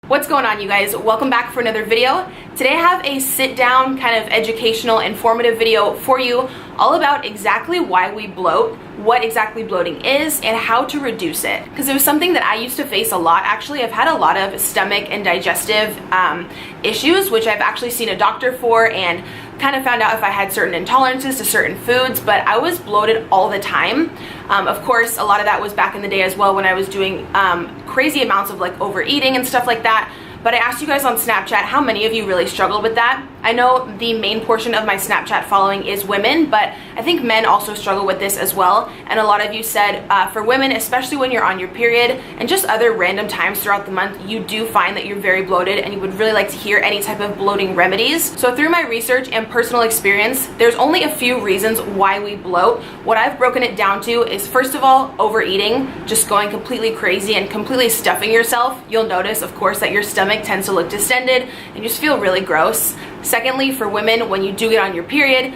What's going on, you guys? Welcome back for another video. Today I have a sit down kind of educational, informative video for you all about exactly why we bloat, what exactly bloating is, and how to reduce it. Because it was something that I used to face a lot. Actually, I've had a lot of stomach and digestive issues, which I've actually seen a doctor for and kind of found out if I had certain intolerances to certain foods, but I was bloated all the time. Of course, a lot of that was back in the day as well when I was doing crazy amounts of like overeating and stuff like that. But I asked you guys on Snapchat how many of you really struggled with that. I know the main portion of my Snapchat following is women, but I think men also struggle with this as well. And a lot of you said for women, especially when you're on your period and just other random times throughout the month, you do find that you're very bloated and you would really like to hear any type of bloating remedies. So through my research and personal experience, there's only a few reasons why we bloat. What I've broken it down to is, first of all, overeating, just going completely crazy and completely stuffing yourself. You'll notice, of course, that your stomach tends to look distended and you just feel really gross. Secondly, for women, when you do get on your period,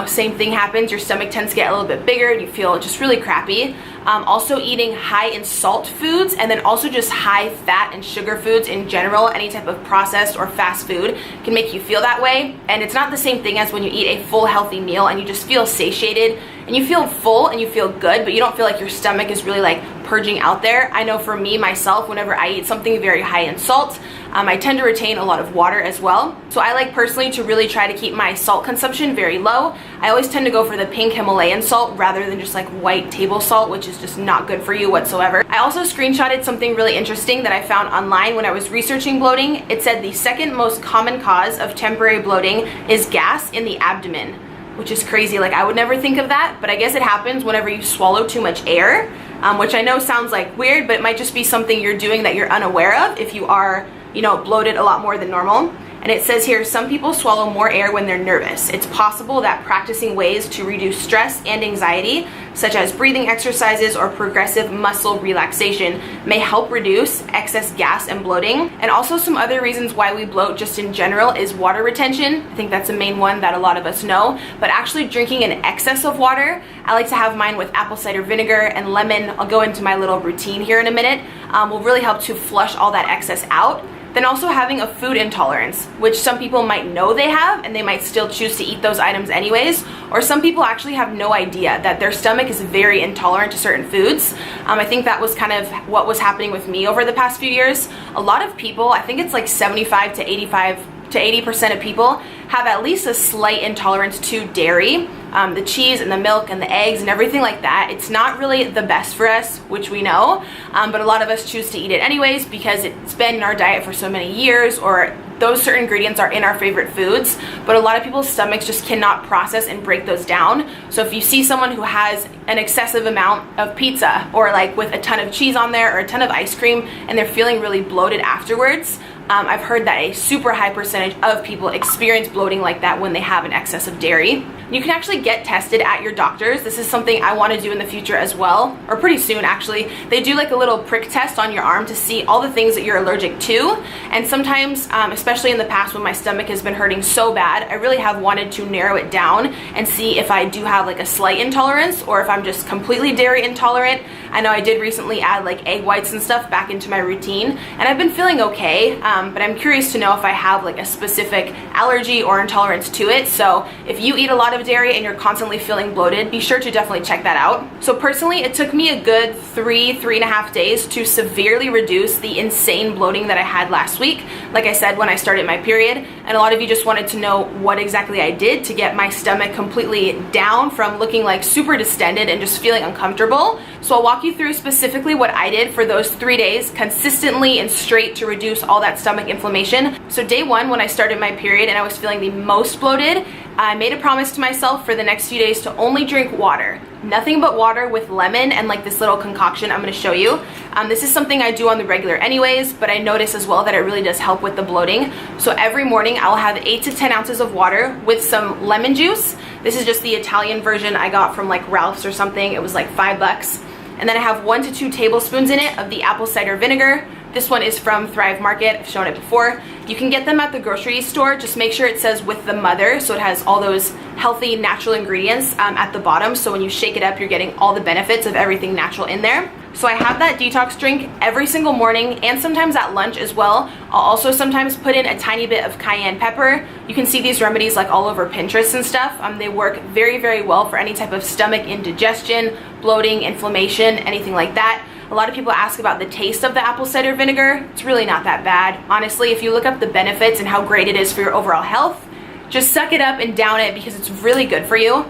same thing happens. Your stomach tends to get a little bit bigger and you feel just really crappy. Also eating high in salt foods and then also just high fat and sugar foods in general, any type of processed or fast food can make you feel that way. And it's not the same thing as when you eat a full healthy meal and you just feel satiated and you feel full and you feel good, but you don't feel like your stomach is really like purging out there. I know for me, myself, whenever I eat something very high in salt, I tend to retain a lot of water as well. So I like personally to really try to keep my salt consumption very low. I always tend to go for the pink Himalayan salt rather than just like white table salt, which is just not good for you whatsoever. I also screenshotted something really interesting that I found online when I was researching bloating. It said the second most common cause of temporary bloating is gas in the abdomen, which is crazy. Like, I would never think of that, but I guess it happens whenever you swallow too much air, which I know sounds like weird, but it might just be something you're doing that you're unaware of if you are bloated a lot more than normal. And it says here, some people swallow more air when they're nervous. It's possible that practicing ways to reduce stress and anxiety, such as breathing exercises or progressive muscle relaxation, may help reduce excess gas and bloating. And also some other reasons why we bloat just in general is water retention. I think that's the main one that a lot of us know, but actually drinking an excess of water. I like to have mine with apple cider vinegar and lemon. I'll go into my little routine here in a minute. Will really help to flush all that excess out. Then also having a food intolerance, which some people might know they have and they might still choose to eat those items anyways, or some people actually have no idea that their stomach is very intolerant to certain foods. I think that was kind of what was happening with me over the past few years. A lot of people, I think it's like 75 to 80% of people have at least a slight intolerance to dairy, the cheese and the milk and the eggs and everything like that. It's not really the best for us, which we know, but a lot of us choose to eat it anyways because it's been in our diet for so many years, or those certain ingredients are in our favorite foods, but a lot of people's stomachs just cannot process and break those down. So if you see someone who has an excessive amount of pizza or like with a ton of cheese on there or a ton of ice cream and they're feeling really bloated afterwards, I've heard that a super high percentage of people experience bloating like that when they have an excess of dairy. You can actually get tested at your doctor's. This is something I want to do in the future as well, or pretty soon actually. They do like a little prick test on your arm to see all the things that you're allergic to. And sometimes, especially in the past when my stomach has been hurting so bad, I really have wanted to narrow it down and see if I do have like a slight intolerance or if I'm just completely dairy intolerant. I know I did recently add like egg whites and stuff back into my routine and I've been feeling okay, but I'm curious to know if I have like a specific allergy or intolerance to it. So if you eat a lot of dairy and you're constantly feeling bloated, be sure to definitely check that out. So personally, it took me a good 3.5 days to severely reduce the insane bloating that I had last week. Like I said, when I started my period, and a lot of you just wanted to know what exactly I did to get my stomach completely down from looking like super distended and just feeling uncomfortable. So I'll walk you through specifically what I did for those 3 days consistently and straight to reduce all that stomach inflammation. So day one, when I started my period and I was feeling the most bloated, I made a promise to myself for the next few days to only drink water. Nothing but water with lemon and like this little concoction I'm going to show you. This is something I do on the regular anyways, but I notice as well that it really does help with the bloating. So every morning I'll have 8 to 10 ounces of water with some lemon juice. This is just the Italian version I got from like Ralph's or something. It was like $5. And then I have 1 to 2 tablespoons in it of the apple cider vinegar. This one is from Thrive Market. I've shown it before. You can get them at the grocery store. Just make sure it says with the mother, so it has all those healthy natural ingredients at the bottom, so when you shake it up you're getting all the benefits of everything natural in there. So I have that detox drink every single morning and sometimes at lunch as well. I'll also sometimes put in a tiny bit of cayenne pepper. You can see these remedies like all over Pinterest and stuff. They work very, very well for any type of stomach indigestion, bloating, inflammation, anything like that. A lot of people ask about the taste of the apple cider vinegar. It's really not that bad. Honestly, if you look up the benefits and how great it is for your overall health, just suck it up and down it because it's really good for you.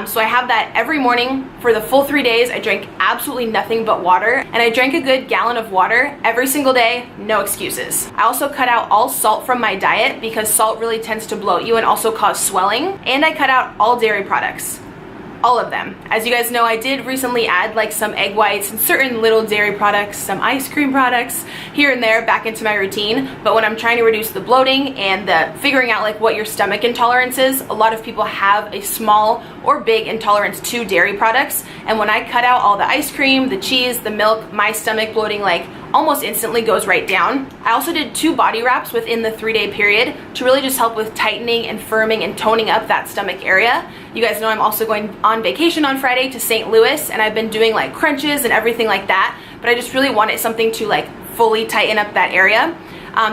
So I have that every morning for the full 3 days. I drank absolutely nothing but water, and I drank a good gallon of water every single day, no excuses. I also cut out all salt from my diet because salt really tends to bloat you and also cause swelling, and I cut out all dairy products. All of them. As you guys know, I did recently add like some egg whites and certain little dairy products, some ice cream products here and there back into my routine. But when I'm trying to reduce the bloating and the figuring out like what your stomach intolerance is, a lot of people have a small or big intolerance to dairy products. And when I cut out all the ice cream, the cheese, the milk, my stomach bloating like almost instantly goes right down. I also did 2 body wraps within the 3-day period to really just help with tightening and firming and toning up that stomach area. You guys know I'm also going on vacation on Friday to St. Louis, and I've been doing like crunches and everything like that, but I just really wanted something to like fully tighten up that area.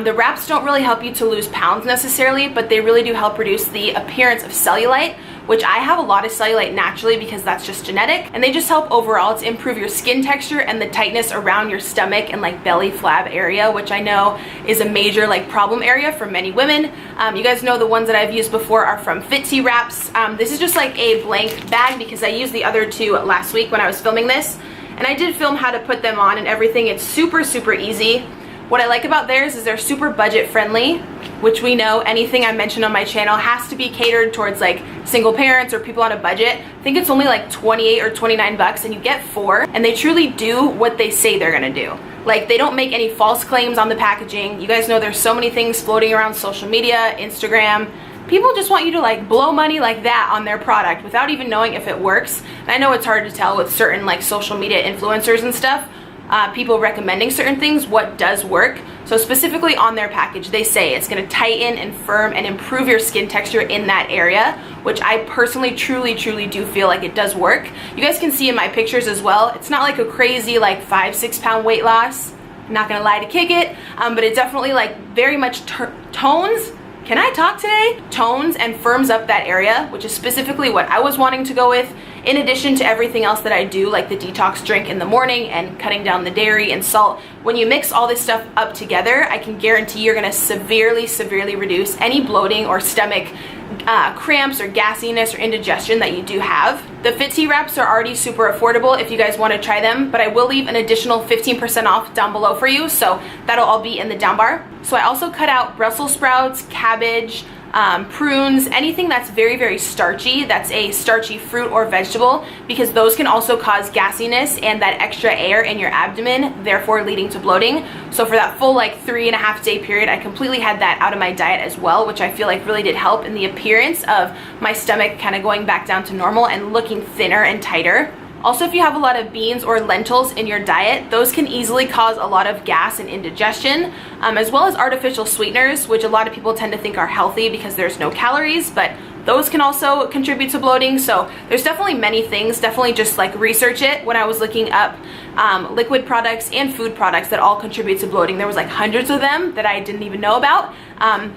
The wraps don't really help you to lose pounds necessarily, but they really do help reduce the appearance of cellulite, which I have a lot of cellulite naturally because that's just genetic, and they just help overall to improve your skin texture and the tightness around your stomach and like belly flab area, which I know is a major like problem area for many women. You guys know the ones that I've used before are from Fitzy Wraps. This is just like a blank bag because I used the other 2 last week when I was filming this, and I did film how to put them on and everything. It's super, super easy. What I like about theirs is they're super budget friendly, which we know anything I mention on my channel has to be catered towards like single parents or people on a budget. I think it's only like 28 or 29 bucks and you get 4, and they truly do what they say they're gonna do. Like, they don't make any false claims on the packaging. You guys know there's so many things floating around social media, Instagram. People just want you to like blow money like that on their product without even knowing if it works. And I know it's hard to tell with certain like social media influencers and stuff, people recommending certain things, what does work. So specifically on their package, they say it's gonna tighten and firm and improve your skin texture in that area, which I personally truly do feel like it does work. You guys can see in my pictures as well, it's not like a crazy like 5-6 pound weight loss. I'm not gonna lie to kick it, but it definitely like very much tones. Can I talk today? Tones and firms up that area, which is specifically what I was wanting to go with, in addition to everything else that I do, like the detox drink in the morning and cutting down the dairy and salt. When you mix all this stuff up together, I can guarantee you're gonna severely reduce any bloating or stomach cramps or gassiness or indigestion that you do have. The Fitzy Wraps are already super affordable if you guys want to try them, but I will leave an additional 15% off down below for you, so that'll all be in the down bar. So I also cut out Brussels sprouts, cabbage, prunes, anything that's very starchy, that's a starchy fruit or vegetable, because those can also cause gassiness and that extra air in your abdomen, therefore leading to bloating. So for that full like 3.5 day period, I completely had that out of my diet as well, which I feel like really did help in the appearance of my stomach kind of going back down to normal and looking thinner and tighter. Also, if you have a lot of beans or lentils in your diet, those can easily cause a lot of gas and indigestion, as well as artificial sweeteners, which a lot of people tend to think are healthy because there's no calories, but those can also contribute to bloating. So there's definitely many things. Definitely just like research it. When I was looking up liquid products and food products that all contribute to bloating, there was like hundreds of them that I didn't even know about.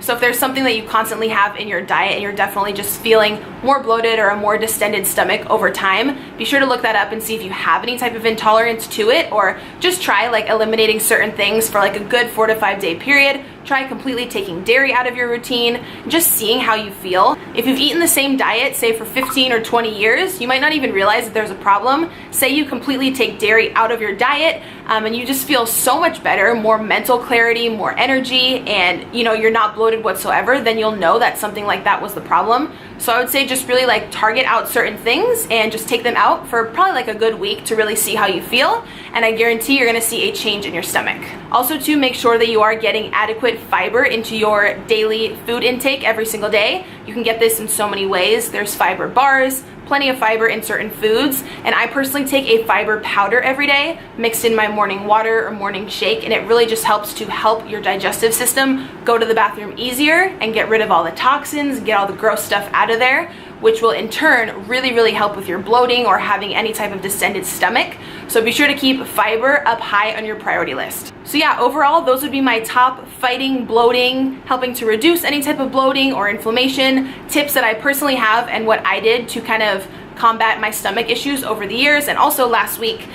So if there's something that you constantly have in your diet and you're definitely just feeling more bloated or a more distended stomach over time, be sure to look that up and see if you have any type of intolerance to it, or just try like eliminating certain things for like a good 4 to 5 day period. Try completely taking dairy out of your routine and just seeing how you feel. If you've eaten the same diet, say for 15 or 20 years, you might not even realize that there's a problem. Say you completely take dairy out of your diet and you just feel so much better, more mental clarity, more energy, and you know, you're not bloated whatsoever, then you'll know that something like that was the problem. So I would say just really like target out certain things and just take them out for probably like a good week to really see how you feel, and I guarantee you're gonna see a change in your stomach. Also, to make sure that you are getting adequate fiber into your daily food intake every single day. You can get this in so many ways. There's fiber bars, plenty of fiber in certain foods, and I personally take a fiber powder every day mixed in my morning water or morning shake, and it really just helps to help your digestive system go to the bathroom easier and get rid of all the toxins, get all the gross stuff out of there, which will in turn really help with your bloating or having any type of distended stomach. So be sure to keep fiber up high on your priority list. So yeah, overall, those would be my top fighting bloating, helping to reduce any type of bloating or inflammation tips that I personally have and what I did to kind of combat my stomach issues over the years and also last week.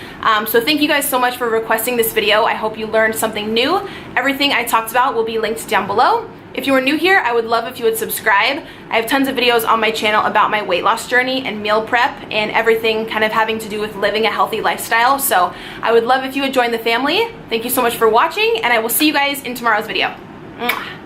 So thank you guys so much for requesting this video. I hope you learned something new. Everything I talked about will be linked down below. If you are new here, I would love if you would subscribe. I have tons of videos on my channel about my weight loss journey and meal prep and everything kind of having to do with living a healthy lifestyle. So I would love if you would join the family. Thank you so much for watching, and I will see you guys in tomorrow's video. Mwah.